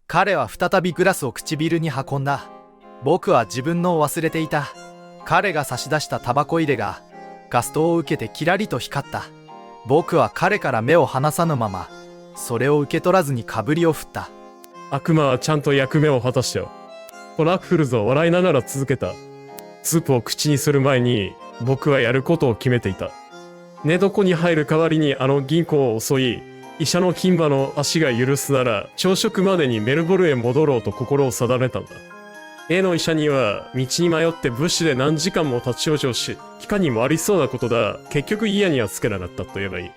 彼は再びグラスを唇に運んだ。僕は自分のを忘れていた。彼が差し出したタバコ入れがガス灯を受けてキラリと光った。僕は彼から目を離さぬままそれを受け取らずにかぶりを振った。悪魔はちゃんと役目を果たしたよ。とラッフルズは笑いながら続けた。スープを口にする前に僕はやることを決めていた。寝床に入る代わりにあの銀行を襲い、医者の牝馬の足が許すなら朝食までにメルボルンへ戻ろうと心を定めたんだ。A の医者には道に迷ってブッシュで何時間も立ち往生し、いかにもありそうなことだ。結局イヤにはつけなかったと言えばいい。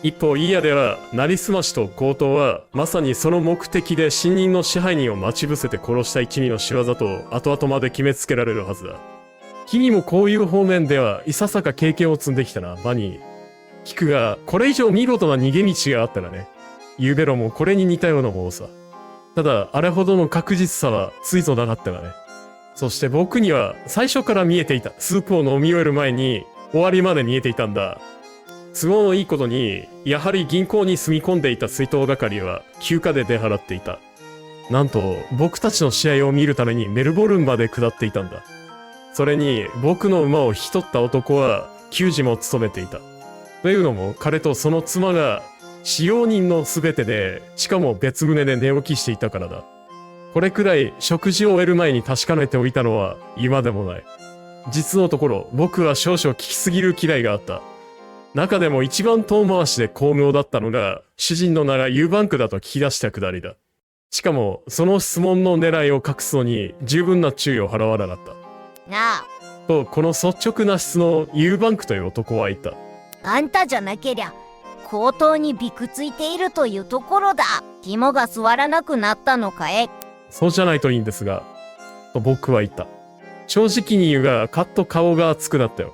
一方イヤでは、なりすましと強盗はまさにその目的で新任の支配人を待ち伏せて殺した一味の仕業と後々まで決めつけられるはずだ。君もこういう方面ではいささか経験を積んできたな、バニー。聞くが、これ以上見事な逃げ道があったらね。ユーベロもこれに似たようなものさ。ただ、あれほどの確実さはついぞなかったがね。そして僕には最初から見えていた。スープを飲み終える前に終わりまで見えていたんだ。都合のいいことに、やはり銀行に住み込んでいた追悼係は休暇で出払っていた。なんと、僕たちの試合を見るためにメルボルンまで下っていたんだ。それに、僕の馬を引き取った男は給仕も務めていた。というのも、彼とその妻が使用人の全てで、しかも別棟で寝起きしていたからだ。これくらい食事を終える前に確かめておいたのは今でもない。実のところ、僕は少々聞きすぎる嫌いがあった。中でも一番遠回しで巧妙だったのが、主人の名がユーバンクだと聞き出したくだりだ。しかも、その質問の狙いを隠すのに十分な注意を払わなかった。なあ。と、この率直な質のユーバンクという男は言った。あんたじゃなけりゃ強盗にびくついているというところだ。肝が据わらなくなったのかい。そうじゃないといいんですが、と僕は言った。正直に言うが、カッと顔が熱くなったよ。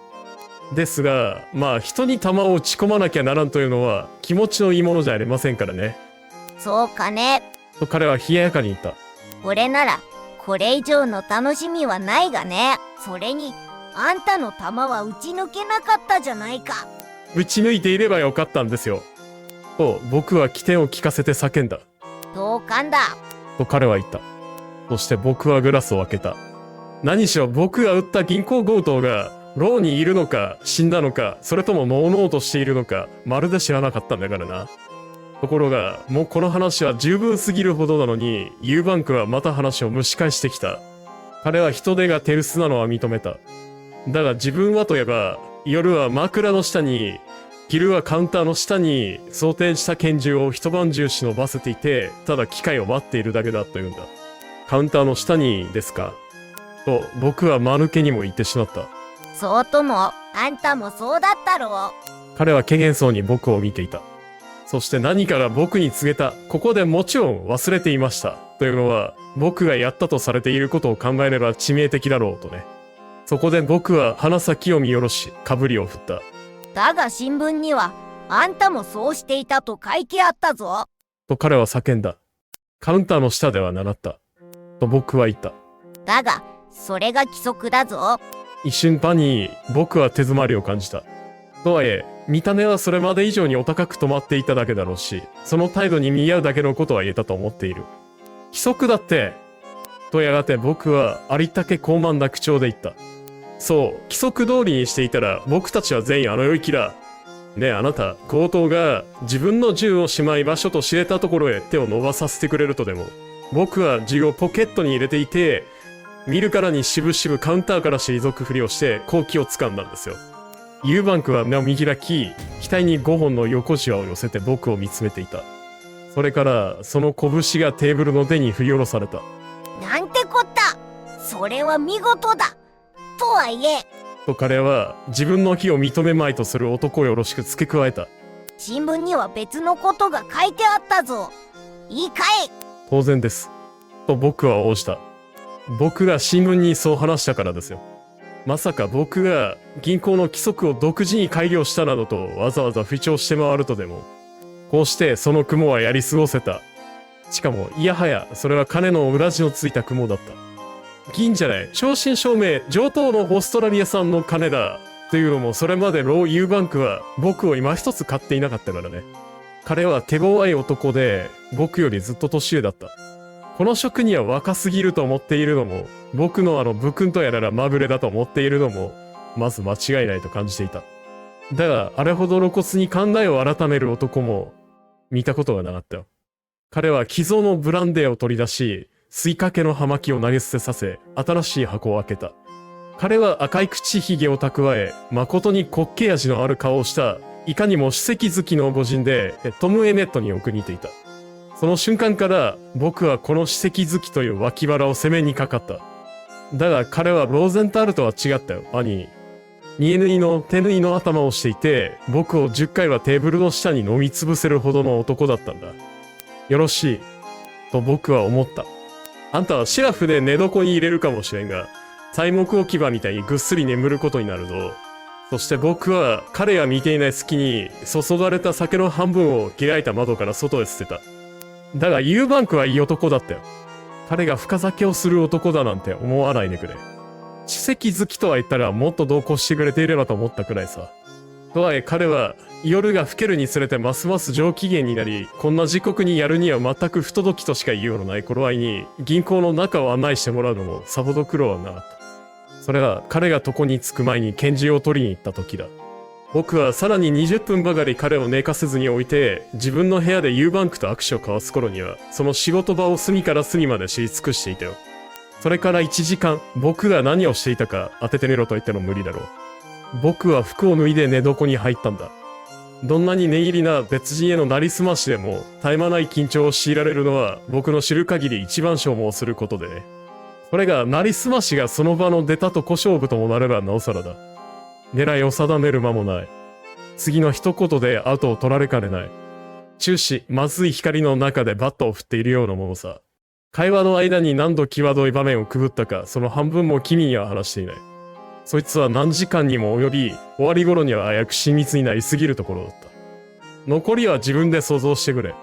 ですが、まあ人に弾を打ち込まなきゃならんというのは気持ちのいいものじゃありませんからね。そうかね。と彼は冷ややかに言った。これならこれ以上の楽しみはないがね。それにあんたの弾は撃ち抜けなかったじゃないか。撃ち抜いていればよかったんですよ。と僕は機転を利かせて叫んだ。同感だ。と彼は言った。そして僕はグラスを開けた。何しろ僕が撃った銀行強盗が牢にいるのか死んだのか、それとも悶々としているのか、まるで知らなかったんだからな。ところが、もうこの話は十分すぎるほどなのに、ユーバンクはまた話を蒸し返してきた。彼は人手が手薄なのは認めた。だが自分はといえば、夜は枕の下に、昼はカウンターの下に装填した拳銃を一晩中忍ばせていて、ただ機会を待っているだけだと言うんだ。カウンターの下にですかと僕は間抜けにも言ってしまった。そうとも、あんたもそうだったろう。彼は怪げそうに僕を見ていた。そして何かが僕に告げた。ここでもちろん忘れていました。というのは、僕がやったとされていることを考えれば致命的だろうとね。そこで僕は鼻先を見下ろし、かぶりを振った。だが新聞には、あんたもそうしていたと書いてあったぞ。と彼は叫んだ。カウンターの下ではなかった。と僕は言った。だが、それが規則だぞ。一瞬場に僕は手詰まりを感じた。とはいえ、見た目はそれまで以上にお高く止まっていただけだろうし、その態度に見合うだけのことは言えたと思っている。規則だって。とやがて僕はありったけ高慢な口調で言った。そう、規則通りにしていたら僕たちは全員あの世行きだ。ねえあなた、強盗が自分の銃をしまい場所と知れたところへ手を伸ばさせてくれるとでも、僕は銃をポケットに入れていて、見るからに渋々カウンターから退くふりをして好機を掴んだんですよ。ユーバンクは目を見開き、額に5本の横じわを寄せて僕を見つめていた。それからその拳がテーブルの手に振り下ろされた。なんてこった。それは見事だ。とはいえ。と彼は自分の非を認めまいとする男をよろしく付け加えた。新聞には別のことが書いてあったぞ。いいかい。当然です。と僕は応じた。僕が新聞にそう話したからですよ。まさか僕が銀行の規則を独自に改良したなどとわざわざ不調して回るとでも。こうしてその雲はやり過ごせた。しかもいやはやそれは金の裏地のついた雲だった。銀じゃない、正真正銘上等のオーストラリア産の金だ。というのもそれまでロー・ユーバンクは僕を今一つ買っていなかったからね。彼は手強い男で僕よりずっと年上だった。この職には若すぎると思っているのも、僕の武君とやらまぐれだと思っているのも、まず間違いないと感じていた。だが、あれほど露骨に考えを改める男も、見たことがなかったよ。彼は寄贈のブランデーを取り出し、吸いかけの葉巻を投げ捨てさせ、新しい箱を開けた。彼は赤い口ひげを蓄え、誠に滑稽味のある顔をした、いかにも史跡好きの御人で、トム・エメットによく似ていた。その瞬間から、僕はこの史跡好きという脇腹を攻めにかかった。だが彼はローゼンタールとは違ったよ、兄。煮縫いの手縫いの頭をしていて、僕を10回はテーブルの下に飲みつぶせるほどの男だったんだ。よろしい。と僕は思った。あんたはシラフで寝床に入れるかもしれんが、材木置き場みたいにぐっすり眠ることになるぞ。そして僕は彼が見ていない隙に注がれた酒の半分を開いた窓から外へ捨てた。だがユーバンクはいい男だったよ。彼が深酒をする男だなんて思わないでくれ。史跡好きとは言ったらもっと同行してくれていればと思ったくらいさ。とはいえ彼は夜が更けるにつれてますます上機嫌になり、こんな時刻にやるには全く不届きとしか言いようのない頃合いに銀行の中を案内してもらうのもさほど苦労はなかった。それは彼が床に着く前に拳銃を取りに行った時だ。僕はさらに20分ばかり彼を寝かせずに置いて、自分の部屋でユーバンクと握手を交わす頃には、その仕事場を隅から隅まで知り尽くしていたよ。それから1時間、僕が何をしていたか当ててみろと言っても無理だろう。僕は服を脱いで寝床に入ったんだ。どんなに念入りな別人へのなりすましでも、絶え間ない緊張を強いられるのは、僕の知る限り一番消耗することでね。それが、なりすましがその場の出たと小勝負ともなればなおさらだ。狙いを定める間もない。次の一言で後を取られかねない。終始、まずい光の中でバットを振っているようなものさ。会話の間に何度際どい場面をくぐったか、その半分も君には話していない。そいつは何時間にも及び、終わり頃には危うく親密になりすぎるところだった。残りは自分で想像してくれ。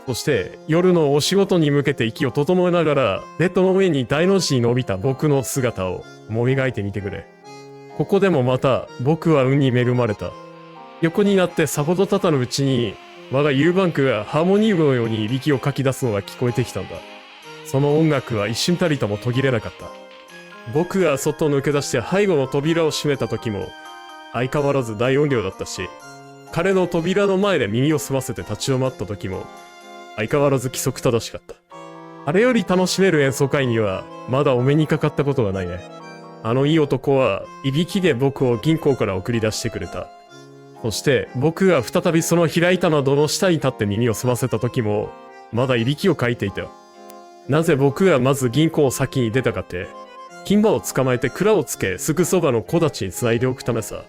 そして、夜のお仕事に向けて息を整えながら、ベッドの上に大の字に伸びた僕の姿をもみがいてみてくれ。ここでもまた、僕は運に恵まれた。横になってさほどたたぬうちに、我がユーバンクがハーモニウムのように響きをかき出すのが聞こえてきたんだ。その音楽は一瞬たりとも途切れなかった。僕が外抜け出して背後の扉を閉めた時も、相変わらず大音量だったし、彼の扉の前で耳を澄ませて立ち止まった時も、相変わらず規則正しかった。あれより楽しめる演奏会には、まだお目にかかったことがないね。あのいい男は、いびきで僕を銀行から送り出してくれた。そして僕が再びその開いた窓の下に立って耳を澄ませた時も、まだいびきをかいていたよ。なぜ僕がまず銀行を先に出たかって、金歯を捕まえて蔵をつけ、すぐそばの木立に繋いでおくためさ。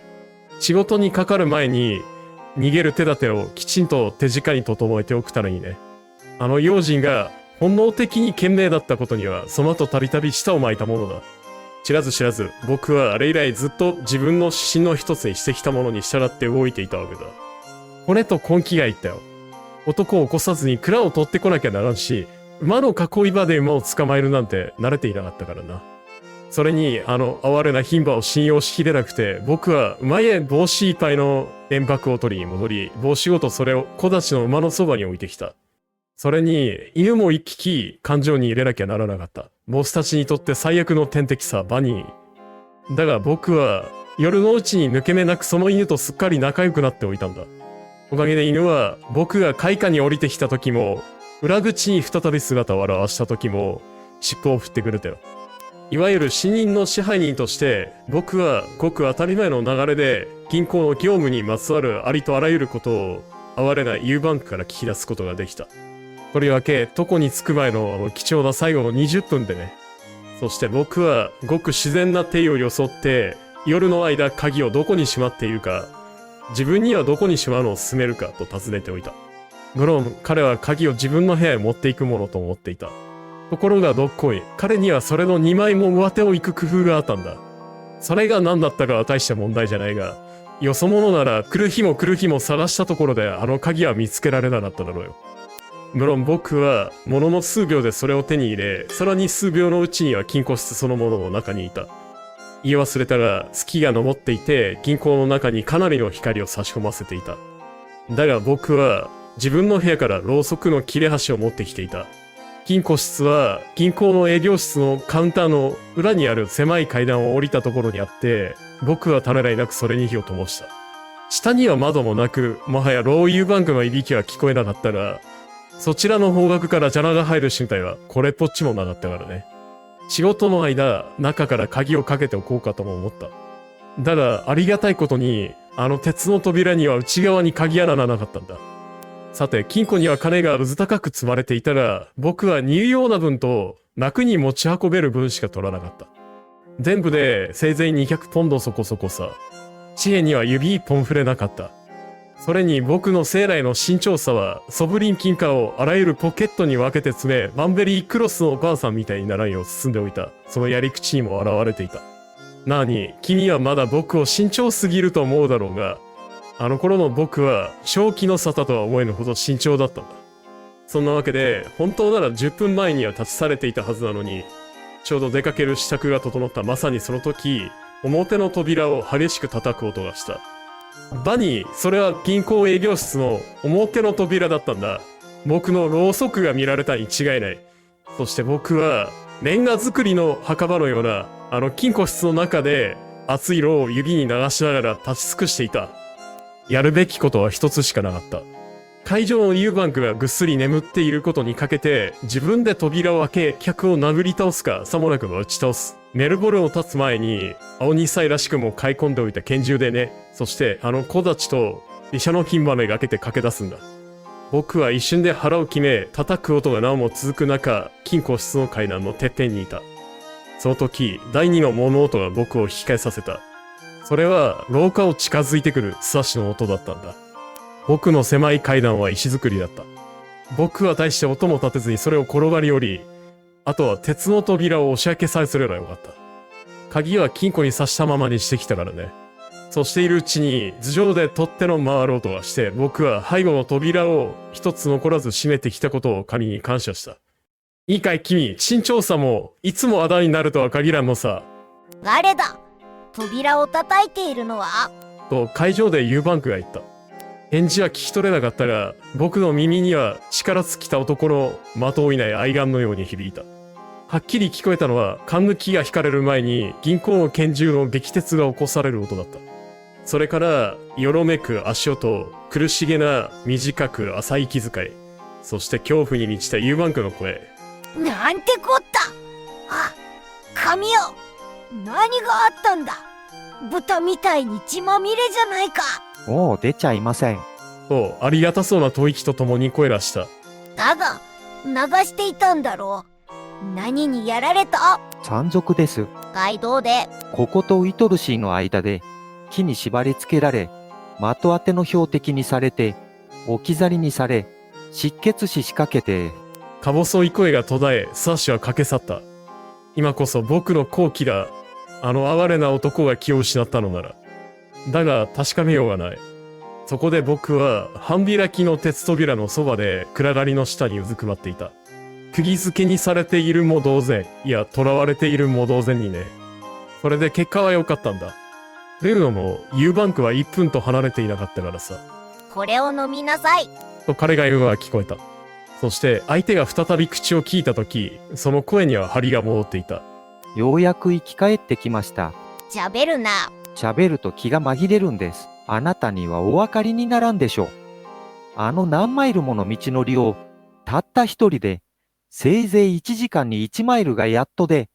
仕事にかかる前に、逃げる手立てをきちんと手近に整えておくためにね。あの用心が本能的に賢明だったことには、その後たびたび舌を巻いたものだ。知らず知らず、僕はあれ以来ずっと自分の指針の一つにしてきたものに従って動いていたわけだ。これと根気が言ったよ。男を起こさずに蔵を取ってこなきゃならんし、馬の囲い場で馬を捕まえるなんて慣れていなかったからな。それに、哀れな牝馬を信用しきれなくて、僕は馬へ帽子いっぱいの円箔を取りに戻り、帽子ごとそれを木立の馬のそばに置いてきた。それに、犬も一匹感情に入れなきゃならなかった。ボスたちにとって最悪の天敵さ、バニー。だが僕は、夜のうちに抜け目なくその犬とすっかり仲良くなっておいたんだ。おかげで犬は、僕が階下に降りてきた時も、裏口に再び姿を現した時も、尻尾を振ってくれたよ。いわゆる死人の支配人として、僕はごく当たり前の流れで、銀行の業務にまつわるありとあらゆることを、哀れなユーバンクから聞き出すことができた。とりわけ、床に着く前の貴重な最後の20分でね。そして僕は、ごく自然な手を装って、夜の間鍵をどこにしまっているか、自分にはどこにしまうのを勧めるかと尋ねておいた。無論、彼は鍵を自分の部屋へ持っていくものと思っていた。ところがどっこい、彼にはそれの2枚も上手を行く工夫があったんだ。それが何だったかは大した問題じゃないが、よそ者なら来る日も来る日も探したところであの鍵は見つけられなかっただろうよ。無論僕は、ものの数秒でそれを手に入れ、さらに数秒のうちには金庫室そのものの中にいた。言い忘れたが、月が昇っていて、銀行の中にかなりの光を差し込ませていた。だが僕は、自分の部屋からろうそくの切れ端を持ってきていた。金庫室は銀行の営業室のカウンターの裏にある狭い階段を降りたところにあって、僕はためらいなくそれに火を灯した。下には窓もなく、もはやローユーバンクのいびきは聞こえなかったが、そちらの方角から邪魔が入る心配はこれっぽっちもなかったからね。仕事の間、中から鍵をかけておこうかとも思った。だが、ありがたいことに、あの鉄の扉には内側に鍵穴がなかったんだ。さて、金庫には金がうず高く積まれていたが、僕は煮るような分と楽に持ち運べる分しか取らなかった。全部でせいぜい200ポンドそこそこさ。紙幣には指一本触れなかった。それに僕の生来の慎重さは、ソブリン金貨をあらゆるポケットに分けて詰め、マンベリークロスのおばあさんみたいにならんよう進んでおいた。そのやり口にも現れていた。なに、君はまだ僕を慎重すぎると思うだろうが、あの頃の僕は正気の沙汰とは思えぬほど慎重だったんだ。そんなわけで、本当なら10分前には立ち去れていたはずなのに、ちょうど出かける支度が整ったまさにその時、表の扉を激しく叩く音がした。バニー、それは銀行営業室の表の扉だったんだ。僕のろうそくが見られたに違いない。そして僕は、レンガ造りの墓場のような、あの金庫室の中で、熱い炉を指に流しながら立ち尽くしていた。やるべきことは一つしかなかった。会場のユーバンクがぐっすり眠っていることにかけて、自分で扉を開け、客を殴り倒すか、さもなくば打ち倒す。メルボルンを立つ前に、青二歳らしくも買い込んでおいた拳銃でね、そしてあの小立ちと医者の金羽めがけて駆け出すんだ。僕は一瞬で腹を決め、叩く音がなおも続く中、金庫室の階段のてっぺんにいた。その時、第二の物音が僕を引き返させた。それは廊下を近づいてくる素足の音だったんだ。僕の狭い階段は石造りだった。僕は大して音も立てずにそれを転がり降り、あとは鉄の扉を押し開けさえすればよかった。鍵は金庫に刺したままにしてきたからね。そうしているうちに頭上で取っ手の回る音がして、僕は背後の扉を一つ残らず閉めてきたことを神に感謝した。いいかい君、慎重さもいつもあだになるとは限らんのさ。誰だ？扉を叩いているのは？と会場でユーバンクが言った。返事は聞き取れなかったが、僕の耳には力尽きた男の的をいない哀願のように響いた。はっきり聞こえたのは、缶抜きが引かれる前に銀行の拳銃の撃鉄が起こされる音だった。それから、よろめく足音、苦しげな短く浅い気遣い、そして恐怖に満ちたユーバンクの声。なんてこった！あ、神よ！何があったんだ？豚みたいに血まみれじゃないか。もう出ちゃいません。と、ありがたそうな吐息とともに声らした。だが、流していたんだろう。何にやられた？山賊です。街道で。こことウィトルシーの間で、木に縛り付けられ、的当ての標的にされて、置き去りにされ、失血死しかけて。か細い声が途絶え、サーシは駆け去った。今こそ僕の好機だ。あの哀れな男が気を失ったのなら。だが確かめようがない。そこで僕は半開きの鉄扉のそばで暗がりの下にうずくまっていた。釘付けにされているも同然、いや囚われているも同然にね。それで結果は良かったんだ。というのも、ユーバンクは1分と離れていなかったからさ。これを飲みなさい。と彼が言うのが聞こえた。そして相手が再び口を聞いたとき、その声には張りが戻っていた。ようやく生き返ってきました。喋るな。喋ると気が紛れるんです。あなたにはお分かりにならんでしょう。あの何マイルもの道のりを、たった一人で、せいぜい1時間に1マイルがやっとで、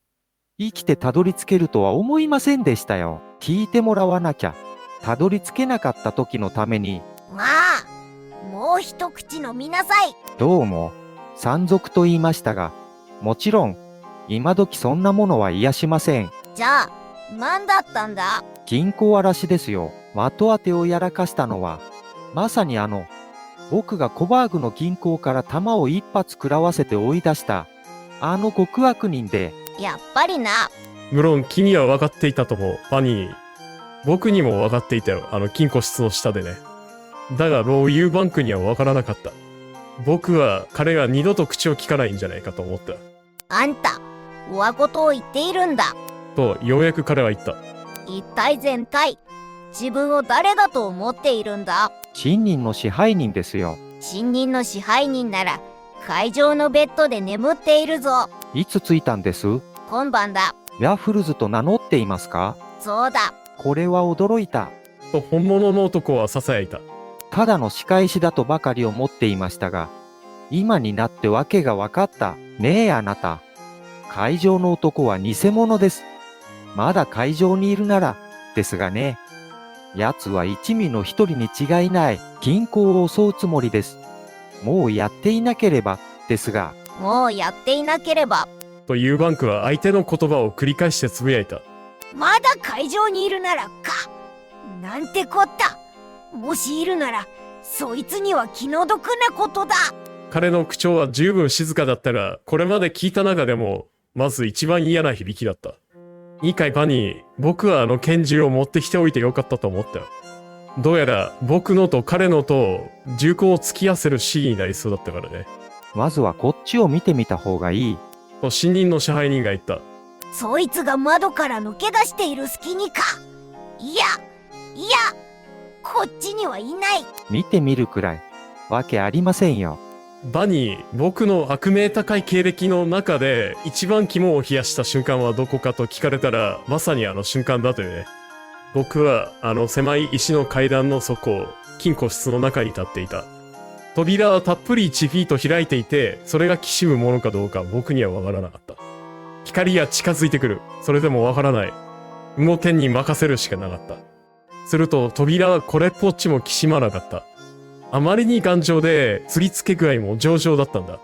生きてたどり着けるとは思いませんでしたよ。聞いてもらわなきゃ、たどり着けなかった時のために。まあ、もう一口飲みなさい。どうも、山賊と言いましたが、もちろん、今時そんなものは癒しません。じゃあ、何だったんだ？銀行荒らしですよ。的当てをやらかしたのは、まさに僕がコバーグの銀行から弾を一発食らわせて追い出した、あの極悪人で。やっぱりな。無論君は分かっていたとも、バニー。僕にも分かっていたよ。あの金庫室の下でね。だがローユーバンクには分からなかった。僕は彼が二度と口を聞かないんじゃないかと思った。あんた、上事を言っているんだ。と、ようやく彼は言った。一体全体、自分を誰だと思っているんだ？信任の支配人ですよ。信任の支配人なら、会場のベッドで眠っているぞ。いつ着いたんです？今晩だ。ラフルズと名乗っていますか？そうだ。これは驚いた。と本物の男は囁いた。ただの仕返しだとばかり思っていましたが、今になって訳が分かった。ねえあなた。会場の男は偽物です。まだ会場にいるなら、ですがね。奴は一味の一人に違いない。銀行を襲うつもりです。もうやっていなければ、ですが。もうやっていなければ。とユーバンクは相手の言葉を繰り返してつぶやいた。まだ会場にいるならか。なんてこった。もしいるなら、そいつには気の毒なことだ。彼の口調は十分静かだったが、これまで聞いた中でも、まず一番嫌な響きだった。いいかいバニー、僕はあの拳銃を持ってきておいてよかったと思ったよ。どうやら僕のと彼のと銃口を突き合わせるシーンになりそうだったからね。まずはこっちを見てみた方がいい。と新任の支配人が言った。そいつが窓から抜け出している隙にか。いや、こっちにはいない。見てみるくらい、わけありませんよ。バニー、僕の悪名高い経歴の中で一番肝を冷やした瞬間はどこかと聞かれたら、まさにあの瞬間だというね。僕はあの狭い石の階段の底、金庫室の中に立っていた。扉はたっぷり1フィート開いていて、それがきしむものかどうか僕にはわからなかった。光が近づいてくる。それでもわからない。無の天に任せるしかなかった。すると扉はこれっぽっちもきしまなかった。あまりに頑丈で、釣り付け具合も上々だったんだ。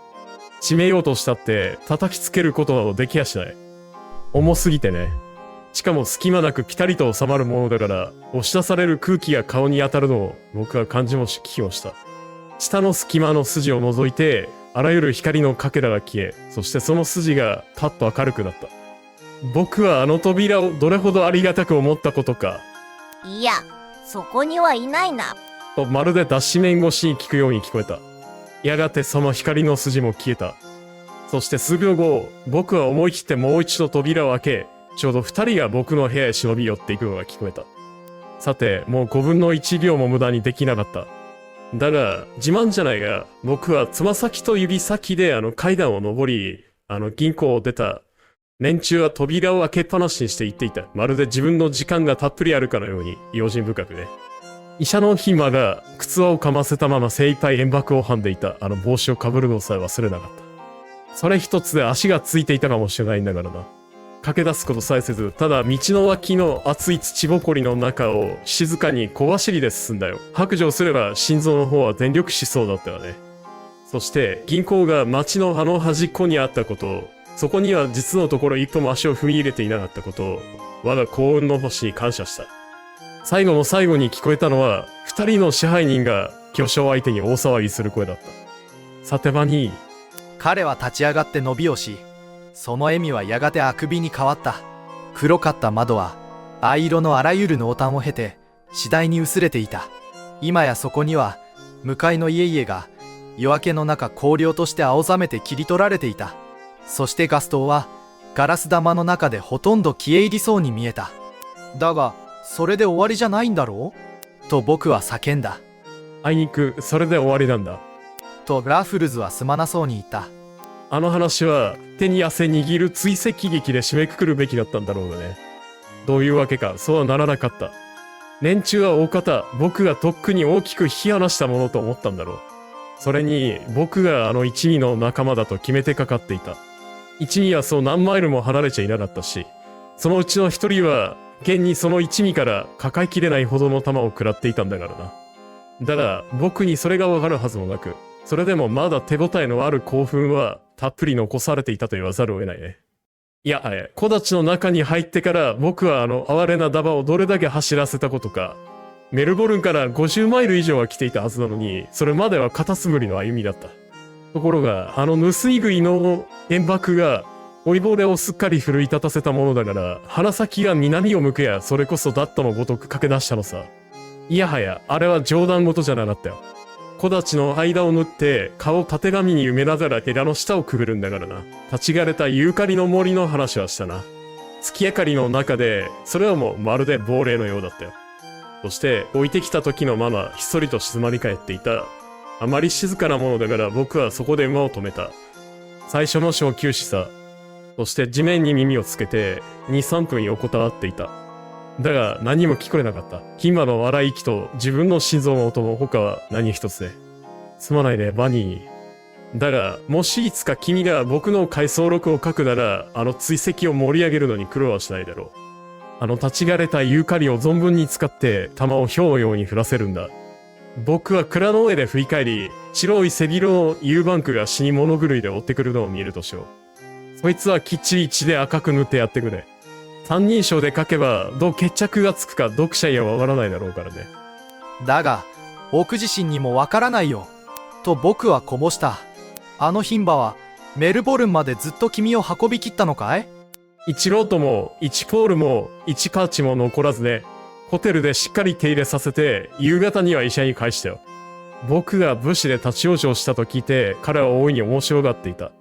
締めようとしたって、叩きつけることなどできやしない。重すぎてね。しかも隙間なくピタリと収まるものだから、押し出される空気が顔に当たるのを僕は感じもし聞きもした。下の隙間の筋を覗いて、あらゆる光のかけらが消え、そしてその筋がパッと明るくなった。僕はあの扉をどれほどありがたく思ったことか。いや、そこにはいないな。とまるで脱脂面越しに聞くように聞こえた。やがてその光の筋も消えた。そして数秒後、僕は思い切ってもう一度扉を開け、ちょうど二人が僕の部屋へ忍び寄っていくのが聞こえた。さて、もう5分の1秒も無駄にできなかった。だが、自慢じゃないが、僕はつま先と指先であの階段を登り、あの銀行を出た。連中は扉を開けっぱなしにして言っていた。まるで自分の時間がたっぷりあるかのように、用心深くね。医者のヒマが靴輪をかませたまま精一杯円箔をはんでいたあの帽子をかぶるのさえ忘れなかった。それ一つで足がついていたかもしれないんだからな。駆け出すことさえせず、ただ道の脇の熱い土ぼこりの中を静かに小走りで進んだよ。白状すれば心臓の方は全力疾走だったわね。そして銀行が街のあの端っこにあったことを、そこには実のところ一歩も足を踏み入れていなかったことを、我が幸運の星に感謝した。最後の最後に聞こえたのは、二人の支配人が巨匠相手に大騒ぎする声だった。さてバニー。彼は立ち上がって伸びをし、その笑みはやがてあくびに変わった。黒かった窓は藍色のあらゆる濃淡を経て次第に薄れていた。今やそこには向かいの家々が夜明けの中荒涼として青ざめて切り取られていた。そしてガストンはガラス玉の中でほとんど消え入りそうに見えた。だがそれで終わりじゃないんだろうと僕は叫んだ。あいにくそれで終わりなんだ。とラフルズはすまなそうに言った。あの話は手に汗握る追跡劇で締めくくるべきだったんだろうがね。どういうわけかそうはならなかった。連中は大方僕がとっくに大きく引き離したものと思ったんだろう。それに僕があの一味の仲間だと決めてかかっていた。一味はそう何マイルも離れちゃいなかったし、そのうちの一人は現にその一味から抱えきれないほどの弾を食らっていたんだからな。だが僕にそれがわかるはずもなく、それでもまだ手応えのある興奮はたっぷり残されていたと言わざるを得ないね。いや、木立の中に入ってから僕はあの哀れなダバをどれだけ走らせたことか。メルボルンから50マイル以上は来ていたはずなのに、それまではカタツムリの歩みだった。ところが、あの盗み食いの煙幕が老いぼれをすっかり奮い立たせたものだから、鼻先が南を向くや、それこそダットのごとく駆け出したのさ。いやはや、あれは冗談事じゃなかったよ。木立の間を縫って顔を縦紙に埋めながら枝の下をくぐるんだからな。立ち枯れたユーカリの森の話はしたな。月明かりの中で、それはもうまるで亡霊のようだったよ。そして置いてきた時のままひっそりと静まり返っていたあまり静かなものだから僕はそこで馬を止めた。最初の小休止さ。そして地面に耳をつけて2、3分横たわっていた。だが何も聞こえなかった。牝馬の笑い息と自分の心臓の音も他は何一つで。すまないね、バニー。だが、もしいつか君が僕の回想録を書くなら、あの追跡を盛り上げるのに苦労はしないだろう。あの立ち枯れたユーカリを存分に使って弾を氷のように降らせるんだ。僕は蔵の上で振り返り、白い背広のユーバンクが死に物狂いで追ってくるのを見るとしよう。そいつはきっちり血で赤く塗ってやってくれ。三人称で書けばどう決着がつくか読者にはわからないだろうからね。だが僕自身にもわからないよと僕はこぼした。あの牝馬はメルボルンまでずっと君を運びきったのかい？1ロートも1ポールも1カーチも残らずね、ホテルでしっかり手入れさせて夕方には医者に返したよ。僕が武士で立ち往生したと聞いて彼は大いに面白がっていた。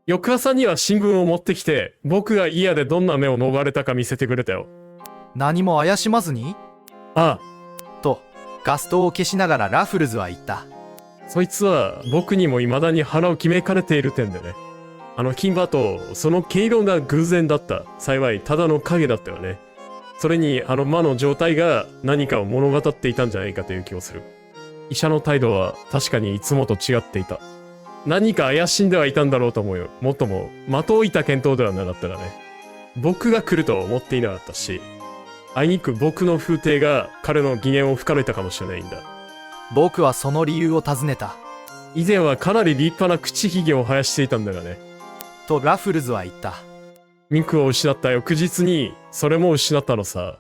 翌朝には新聞を持ってきて僕が嫌でどんな目を逃れたか見せてくれたよ。何も怪しまずにあとガストを消しながらラフルズは言った。そいつは僕にも未だに腹を決めかねている点でね。あの牝馬とその毛色が偶然だった。幸いただの影だったよね。それにあの馬の状態が何かを物語っていたんじゃないかという気をする。医者の態度は確かにいつもと違っていた。何か怪しんではいたんだろうと思うよ。もっとも的を置いた見当ではなかったらね。僕が来るとは思っていなかったし、あいにく僕の風体が彼の疑念を深めたかもしれないんだ。僕はその理由を尋ねた。以前はかなり立派な口ひげを生やしていたんだがね。とラフルズは言った。ミンクを失った翌日にそれも失ったのさ。